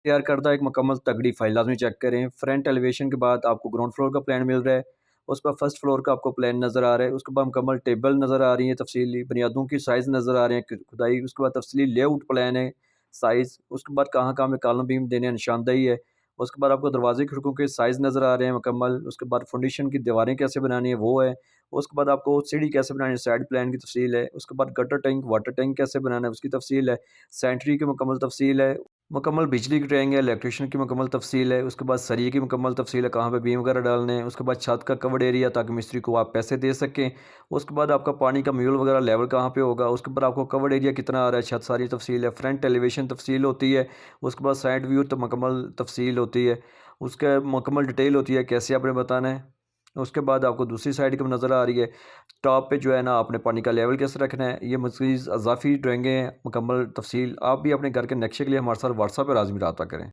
तैयार करदा एक मुकम्मल तगड़ी फ़ाइल लाज़मी चेक करें। फ्रंट एलिवेशन के बाद आपको ग्राउंड फ्लोर का प्लान मिल रहा है, उसके बाद फर्स्ट फ्लोर का आपको प्लान नज़र आ रहा है, उसके बाद मुकम्मल टेबल नज़र आ रही है तफ़सीली, बुनियादों की साइज़ नज़र आ रहे हैं, खुदाई, उसके बाद तफ़सीली लेआउट प्लान है, साइज़, उसके बाद कहाँ-कहाँ में कॉलम बीम देने हैं, निशानदेही है, उसके बाद आपको दरवाज़े खिड़कियों के साइज़ नज़र आ रहे हैं मुकम्मल, उसके बाद फाउंडेशन की दीवारें कैसे बनानी है वो है, उसके बाद आपको सीढ़ी कैसे बनानी है, साइड प्लान की तफ़सील है, उसके बाद गटर टैंक, वाटर टैंक कैसे बनाना है उसकी तफ़सील है, सैनिटरी की मुकम्मल तफ़सील है, मुकम्मल बिजली की ट्रायंगल इलेक्ट्रीशियन की मुकम्मल तफ़सील है, उसके बाद सरिये की मुकम्मल तफ़सील है, कहाँ पे बीम वगैरह डालने हैं, उसके बाद छत का कवर्ड एरिया ताकि मिस्त्री को आप पैसे दे सकें, उसके बाद आपका पानी का म्यूल वगैरह लेवल कहाँ पे होगा, उसके बाद आपको कवर्ड एरिया कितना आ रहा है, छत सारी तफ़सील है, फ्रंट एलिवेशन तफ़सील होती है, उसके बाद साइड व्यू तो मुकम्मल तफ़सील होती है, उसका मुकम्मल डिटेल होती है कैसे आपने बताना है। उसके बाद आपको दूसरी साइड की भी नज़र आ रही है, टॉप पे जो है ना आपने पानी का लेवल कैसे रखना है, ये मज़ीद अज़ाफ़ी ड्राइंगें हैं, मुकम्मल तफ़सील। आप भी अपने घर के नक्शे के लिए हमारे साथ व्हाट्सएप पे लाज़मी रब्ता करें।